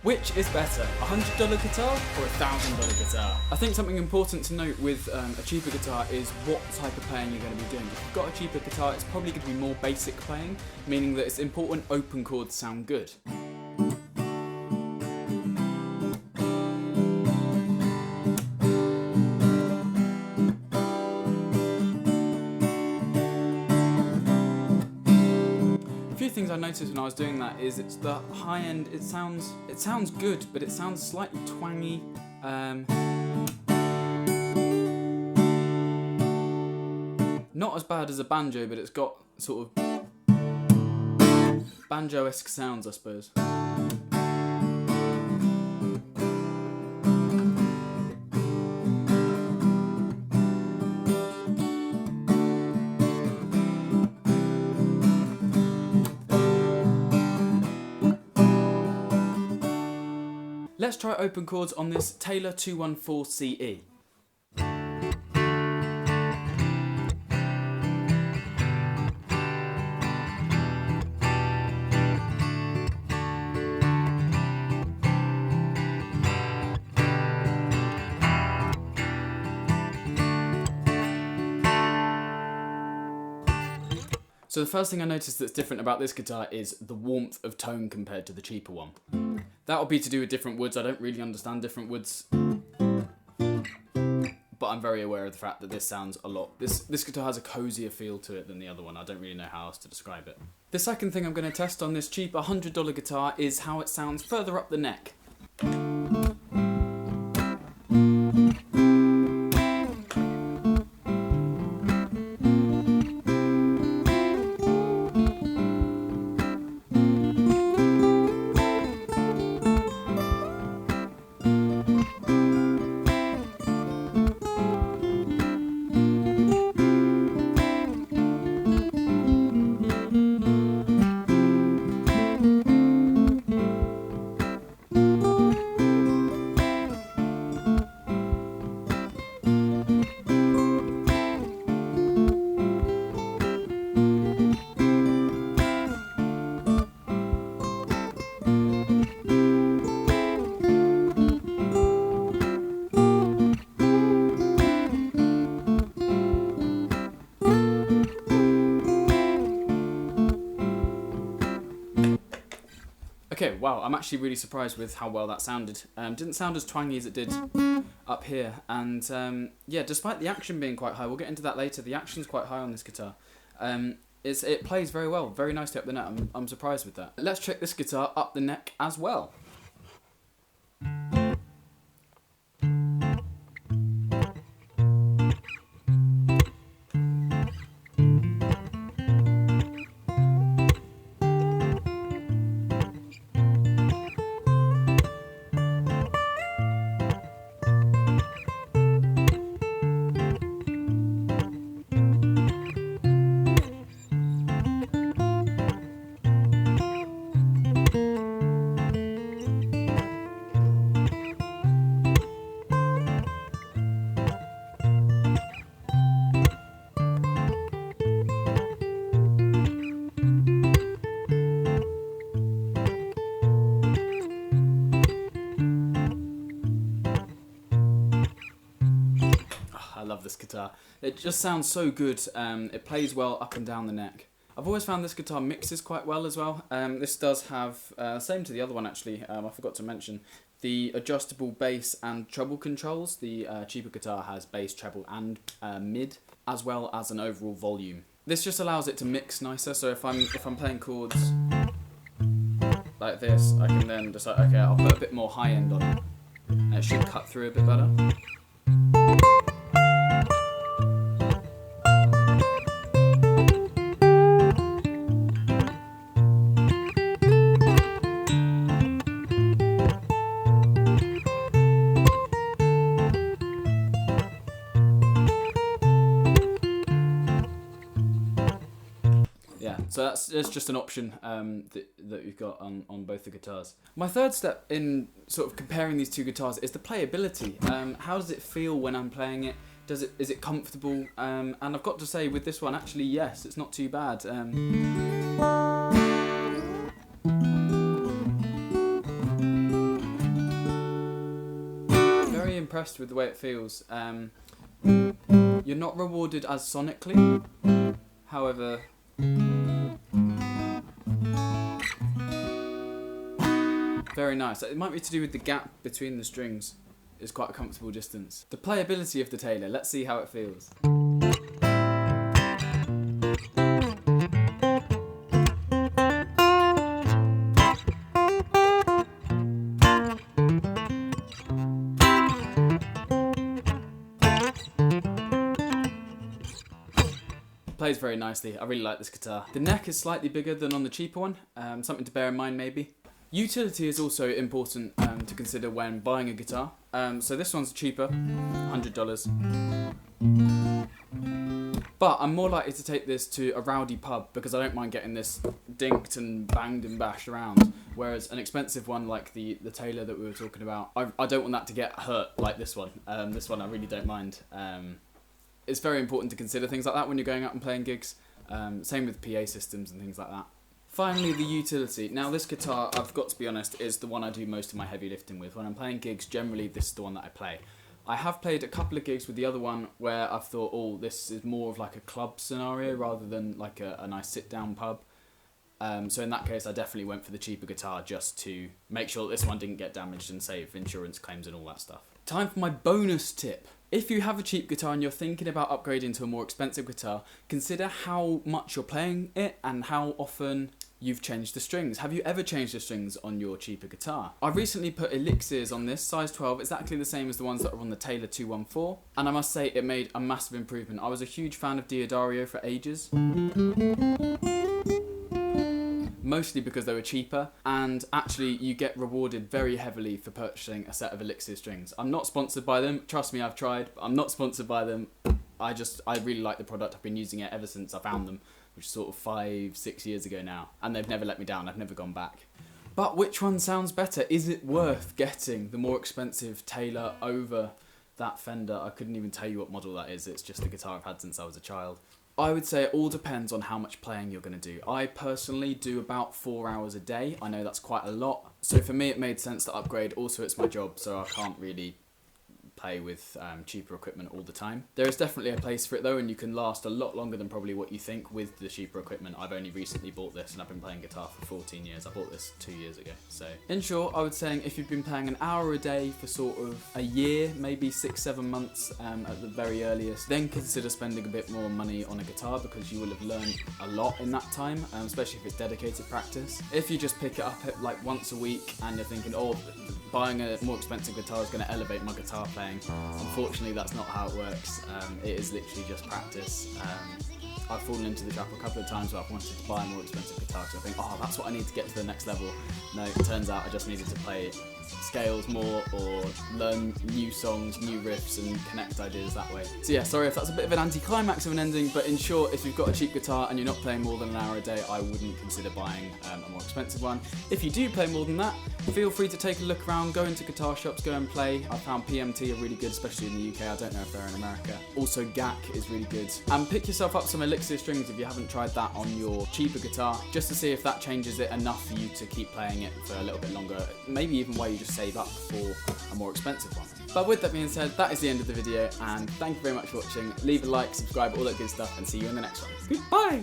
Which is better, a $100 guitar or a $1,000 guitar? I think something important to note with a cheaper guitar is what type of playing you're going to be doing. If you've got a cheaper guitar, it's probably going to be more basic playing, meaning that it's important open chords sound good. Things I noticed when I was doing that is it's the high end. It sounds good, but it sounds slightly twangy. Not as bad as a banjo, but it's got sort of banjo-esque sounds, I suppose. Let's try open chords on this Taylor 214 CE. So the first thing I noticed that's different about this guitar is the warmth of tone compared to the cheaper one. That'll be to do with different woods. I don't really understand different woods, but I'm very aware of the fact that this sounds a lot. This guitar has a cozier feel to it than the other one. I don't really know how else to describe it. The second thing I'm going to test on this cheap $100 guitar is how it sounds further up the neck. Okay, wow, I'm actually really surprised with how well that sounded. Didn't sound as twangy as it did up here, and yeah, despite the action being quite high, we'll get into that later, the action's quite high on this guitar. It plays very well, very nicely up the neck. I'm surprised with that. Let's check this guitar up the neck as well. I love this guitar. It just sounds so good. It plays well up and down the neck. I've always found this guitar mixes quite well as well. This does have, same to the other one actually, I forgot to mention, the adjustable bass and treble controls. The cheaper guitar has bass, treble and mid, as well as an overall volume. This just allows it to mix nicer, so if I'm playing chords like this, I can then decide, okay, I'll put a bit more high end on it, and it should cut through a bit better. So that's just an option that you've got on both the guitars. My third step in sort of comparing these two guitars is the playability. How does it feel when I'm playing it? Is it comfortable? And I've got to say with this one, actually, yes, it's not too bad. impressed with the way it feels. You're not rewarded as sonically, however, very nice. It might be to do with the gap between the strings. It's quite a comfortable distance. The playability of the Taylor, let's see how it feels. Plays very nicely. I really like this guitar. The neck is slightly bigger than on the cheaper one, something to bear in mind maybe. Utility is also important to consider when buying a guitar. So this one's cheaper, $100. But I'm more likely to take this to a rowdy pub because I don't mind getting this dinked and banged and bashed around. Whereas an expensive one like the Taylor that we were talking about, I don't want that to get hurt like this one. This one I really don't mind. It's very important to consider things like that when you're going out and playing gigs. Same with PA systems and things like that. Finally, the utility. Now this guitar, I've got to be honest, is the one I do most of my heavy lifting with. When I'm playing gigs, generally this is the one that I play. I have played a couple of gigs with the other one where I've thought, oh, this is more of like a club scenario rather than like a nice sit-down pub. So in that case, I definitely went for the cheaper guitar just to make sure that this one didn't get damaged and save insurance claims and all that stuff. Time for my bonus tip. If you have a cheap guitar and you're thinking about upgrading to a more expensive guitar, consider how much you're playing it and how often you've changed the strings. Have you ever changed the strings on your cheaper guitar? I recently put elixirs on this, size 12, exactly the same as the ones that are on the Taylor 214, and I must say it made a massive improvement. I was a huge fan of Diodario for ages, mostly because they were cheaper, and actually you get rewarded very heavily for purchasing a set of elixir strings. I'm not sponsored by them, trust me, I've tried, but I'm not sponsored by them. I really like the product. I've been using it ever since I found them, which is sort of 5-6 years ago now, and they've never let me down. I've never gone back. But which one sounds better? Is it worth getting the more expensive Taylor over that Fender? I couldn't even tell you what model that is. It's just a guitar I've had since I was a child. I would say it all depends on how much playing you're going to do. I personally do about 4 hours a day. I know that's quite a lot. So for me it made sense to upgrade. Also it's my job, so I can't really play with cheaper equipment all the time. There is definitely a place for it though, and you can last a lot longer than probably what you think with the cheaper equipment. I've only recently bought this and I've been playing guitar for 14 years. I bought this 2 years ago. So in short, I would say if you've been playing an hour a day for sort of a year, maybe 6-7 months at the very earliest, then consider spending a bit more money on a guitar because you will have learned a lot in that time, especially if it's dedicated practice. If you just pick it up like once a week and you're thinking, oh, buying a more expensive guitar is going to elevate my guitar playing, unfortunately that's not how it works. It is literally just practice. I've fallen into the trap a couple of times where I've wanted to buy a more expensive guitar because I think, oh, that's what I need to get to the next level. No, it turns out I just needed to play scales more or learn new songs, new riffs and connect ideas that way. So yeah, sorry if that's a bit of an anticlimax of an ending, but in short, if you've got a cheap guitar and you're not playing more than an hour a day, I wouldn't consider buying a more expensive one. If you do play more than that, feel free to take a look around, go into guitar shops, go and play. I found PMT are really good, especially in the UK. I don't know if they're in America. Also GAC is really good. And pick yourself up some elixir strings if you haven't tried that on your cheaper guitar, just to see if that changes it enough for you to keep playing it for a little bit longer, maybe even while you just save up for a more expensive one. But with that being said, that is the end of the video, and thank you very much for watching. Leave a like, subscribe, all that good stuff, and see you in the next one. Goodbye!